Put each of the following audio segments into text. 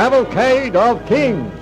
Cavalcade of Kings.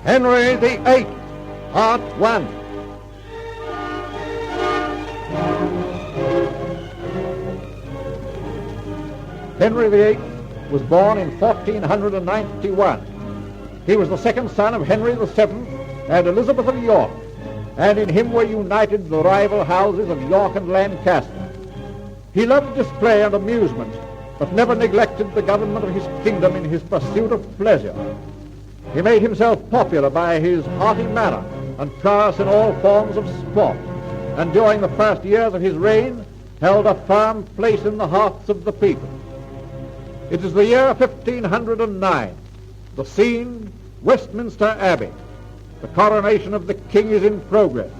Henry VIII, Part 1. Henry VIII was born in 1491. He was the second son of Henry VII and Elizabeth of York, and in him were united the rival houses of York and Lancaster. He loved display and amusement, but never neglected the government of his kingdom in his pursuit of pleasure. He made himself popular by his hearty manner and prowess in all forms of sport, and during the first years of his reign held a firm place in the hearts of the people. It is the year 1509. The scene, Westminster Abbey. The coronation of the king is in progress.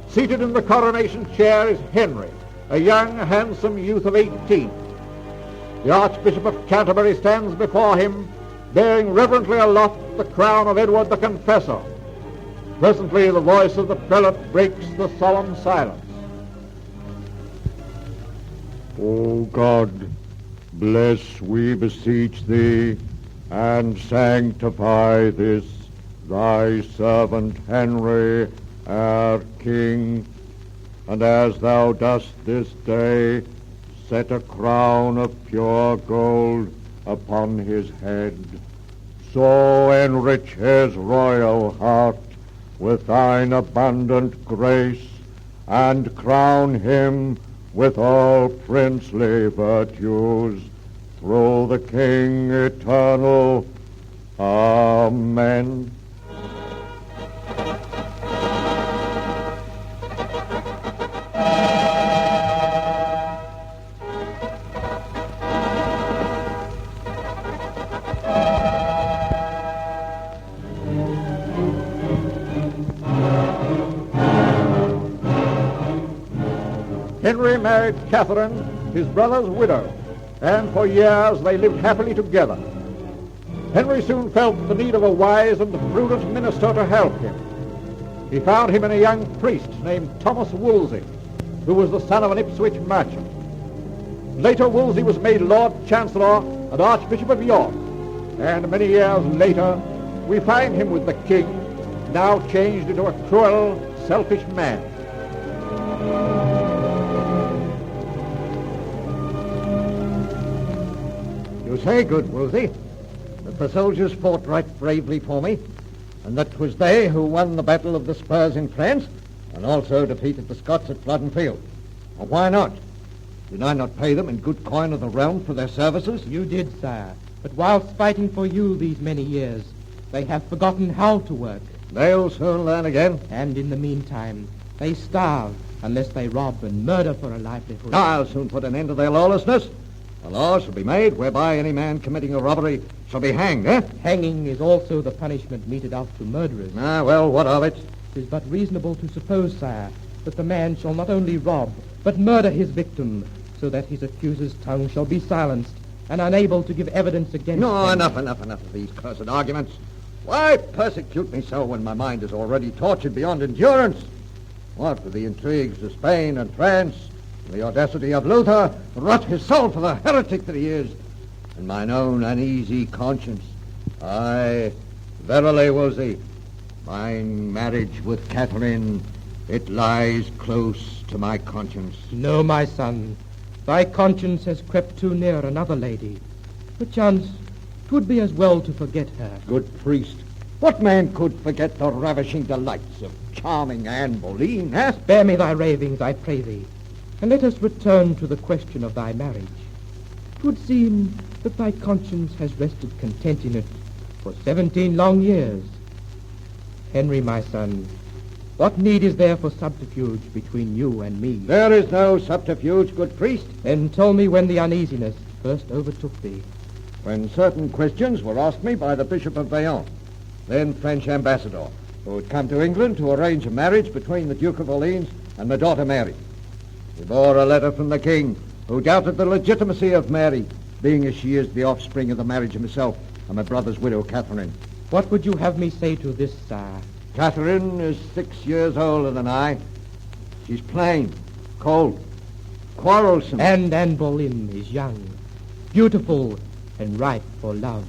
Seated in the coronation chair is Henry, a young, handsome youth of 18. The Archbishop of Canterbury stands before him, bearing reverently aloft the crown of Edward the Confessor. Presently the voice of the prelate breaks the solemn silence. O God, bless, we beseech thee, and sanctify this thy servant Henry, our King, and as thou dost this day, set a crown of pure gold upon his head, so enrich his royal heart with thine abundant grace, and crown him with all princely virtues, through the King eternal. Amen. Henry married Catherine, his brother's widow, and for years they lived happily together. Henry soon felt the need of a wise and prudent minister to help him. He found him in a young priest named Thomas Wolsey, who was the son of an Ipswich merchant. Later, Wolsey was made Lord Chancellor and Archbishop of York, and many years later we find him with the king, now changed into a cruel, selfish man. You say, good Wolsey, that the soldiers fought right bravely for me, and that 'twas they who won the Battle of the Spurs in France, and also defeated the Scots at Flodden Field. Well, why not? Did I not pay them in good coin of the realm for their services? You did, sire. But whilst fighting for you these many years, they have forgotten how to work. They'll soon learn again. And in the meantime, they starve unless they rob and murder for a livelihood. I'll soon put an end to their lawlessness. A law shall be made whereby any man committing a robbery shall be hanged, eh? Hanging is also the punishment meted out to murderers. Ah, well, what of it? 'Tis but reasonable to suppose, sire, that the man shall not only rob, but murder his victim, so that his accuser's tongue shall be silenced and unable to give evidence against him. No, enough of these cursed arguments. Why persecute me so when my mind is already tortured beyond endurance? What with the intrigues of Spain and France, the audacity of Luther, rot his soul for the heretic that he is, and mine own uneasy conscience. Aye, verily, Wolsey, mine marriage with Catherine, it lies close to my conscience. No, my son, thy conscience has crept too near another lady. Perchance, 'twould be as well to forget her. Good priest, what man could forget the ravishing delights of charming Anne Boleyn, eh? Spare me thy ravings, I pray thee, and let us return to the question of thy marriage. 'Twould seem that thy conscience has rested content in it for 17 long years. Henry, my son, what need is there for subterfuge between you and me? There is no subterfuge, good priest. Then tell me when the uneasiness first overtook thee. When certain questions were asked me by the Bishop of VIII, then French ambassador, who had come to England to arrange a marriage between the Duke of Orleans and my daughter Mary. He bore a letter from the king, who doubted the legitimacy of Mary, being as she is the offspring of the marriage of myself and my brother's widow, Catherine. What would you have me say to this, sire? Catherine is 6 years older than I. She's plain, cold, quarrelsome. And Anne Boleyn is young, beautiful, and ripe for love.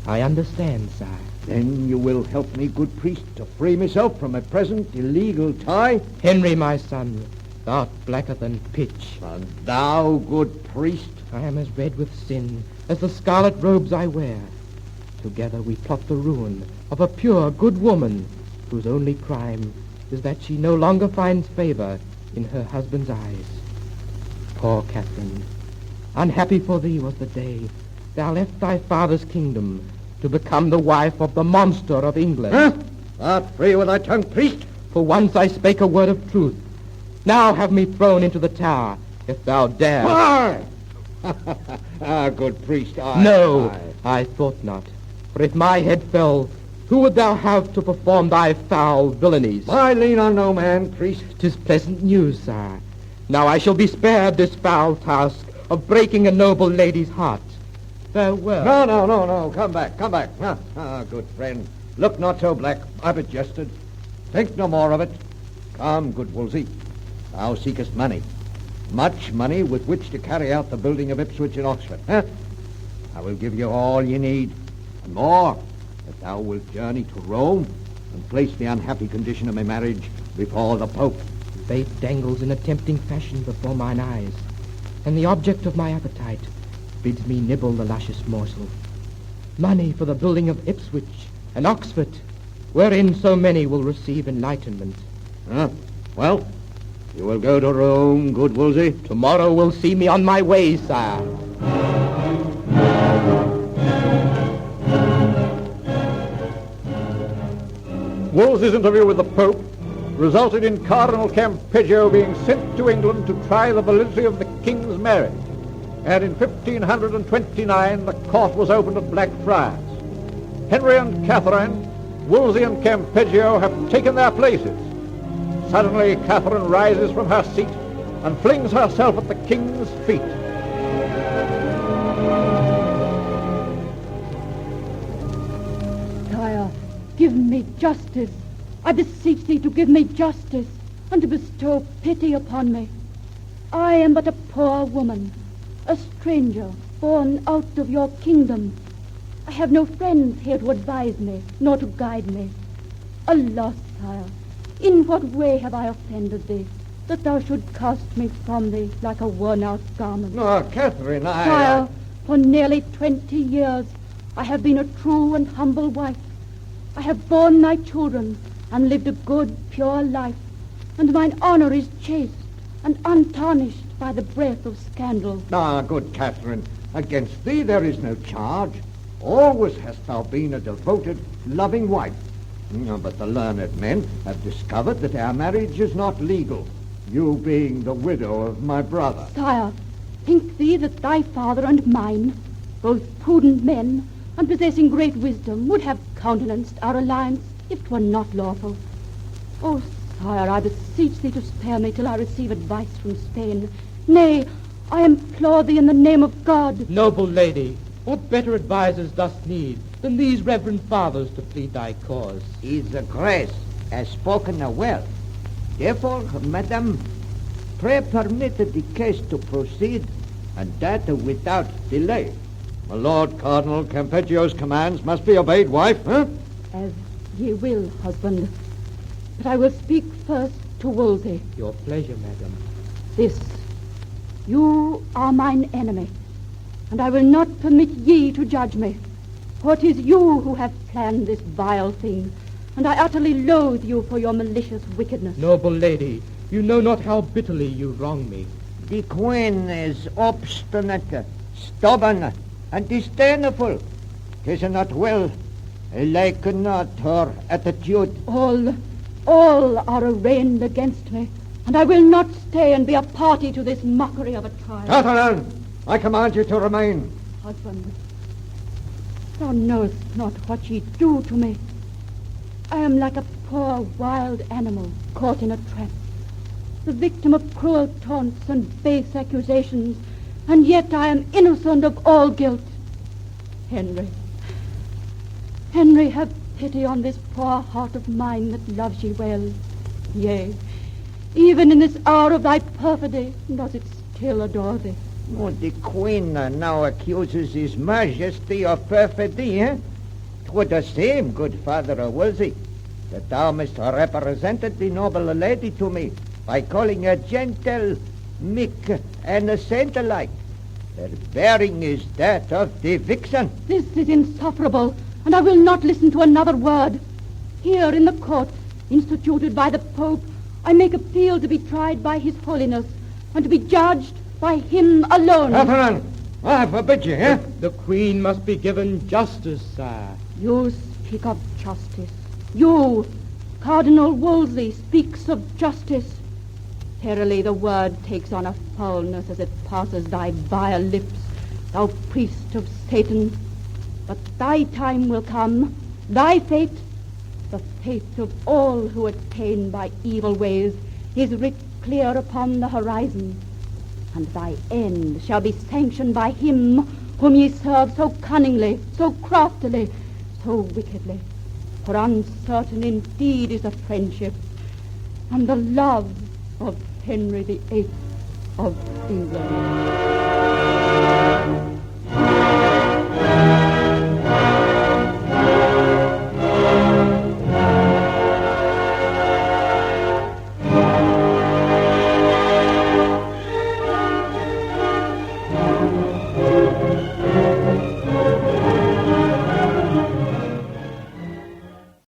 I understand, sire. Then you will help me, good priest, to free myself from my present illegal tie? Henry, my son, thou art blacker than pitch. And thou, good priest? I am as red with sin as the scarlet robes I wear. Together we plot the ruin of a pure, good woman whose only crime is that she no longer finds favor in her husband's eyes. Poor Catherine, unhappy for thee was the day thou left thy father's kingdom to become the wife of the monster of England. Huh? Art free with thy tongue, priest? For once I spake a word of truth. Now have me thrown into the tower, if thou dare. Why? Good priest, No, I thought not. For if my head fell, who would thou have to perform thy foul villainies? I lean on no man, priest. 'Tis pleasant news, sire. Now I shall be spared this foul task of breaking a noble lady's heart. Farewell. No. Come back. Good friend. Look not so black. I but jested. Think no more of it. Come, good Wolsey. Thou seekest money. Much money with which to carry out the building of Ipswich and Oxford. Huh? I will give you all you need, and more, if thou wilt journey to Rome and place the unhappy condition of my marriage before the Pope. Fate dangles in a tempting fashion before mine eyes, and the object of my appetite bids me nibble the luscious morsel. Money for the building of Ipswich and Oxford, wherein so many will receive enlightenment. Well, you will go to Rome, good Wolsey. Tomorrow will see me on my way, sire. Wolsey's interview with the Pope resulted in Cardinal Campeggio being sent to England to try the validity of the king's marriage. And in 1529 the court was opened at Blackfriars. Henry and Catherine, Wolsey and Campeggio have taken their places. Suddenly Catherine rises from her seat and flings herself at the king's feet. Sire, give me justice. I beseech thee to give me justice and to bestow pity upon me. I am but a poor woman, a stranger born out of your kingdom. I have no friends here to advise me, nor to guide me. Alas, sire, in what way have I offended thee, that thou should cast me from thee like a worn-out garment? No, Catherine, Sire, for nearly 20 years I have been a true and humble wife. I have borne my children and lived a good, pure life, and mine honor is chaste and untarnished by the breath of scandal. Good Catherine, against thee there is no charge. Always hast thou been a devoted, loving wife. But the learned men have discovered that our marriage is not legal, you being the widow of my brother. Sire, think thee that thy father and mine, both prudent men and possessing great wisdom, would have countenanced our alliance if 'twere not lawful? Oh, sire, I beseech thee to spare me till I receive advice from Spain. Nay, I implore thee in the name of God. Noble lady, what better advisers dost need than these reverend fathers to plead thy cause? His Grace has spoken well. Therefore, madam, pray permit the case to proceed, and that without delay. My Lord Cardinal Campeggio's commands must be obeyed, wife, huh? As ye will, husband. But I will speak first to Wolsey. Your pleasure, madam. This, you are mine enemy, and I will not permit ye to judge me. For it is you who have planned this vile thing, and I utterly loathe you for your malicious wickedness. Noble lady, you know not how bitterly you wrong me. The queen is obstinate, stubborn, and disdainful. 'Tis not well. I like not her attitude. All are arraigned against me, and I will not stay and be a party to this mockery of a trial. Catherine, I command you to remain. Husband, thou knowest not what ye do to me. I am like a poor wild animal caught in a trap, the victim of cruel taunts and base accusations, and yet I am innocent of all guilt. Henry, have pity on this poor heart of mine that loves ye well. Yea, Even in this hour of thy perfidy, does it still adore thee? Oh, the Queen now accuses His Majesty of perfidy, eh? 'Twould the same, good Father Wolsey, that thou must represent the noble lady to me by calling her gentle, meek, and saint-like. Her bearing is that of the vixen. This is insufferable, and I will not listen to another word. Here in the court, instituted by the Pope, I make appeal to be tried by His Holiness, and to be judged by him alone. Catherine, I forbid you, eh? The Queen must be given justice, sire. You speak of justice. You, Cardinal Wolsey, speaks of justice. Verily the word takes on a foulness as it passes thy vile lips, thou priest of Satan. But thy time will come, thy fate, the fate of all who attain by evil ways, is writ clear upon the horizon. And thy end shall be sanctioned by him whom ye serve so cunningly, so craftily, so wickedly. For uncertain indeed is the friendship and the love of Henry VIII of England.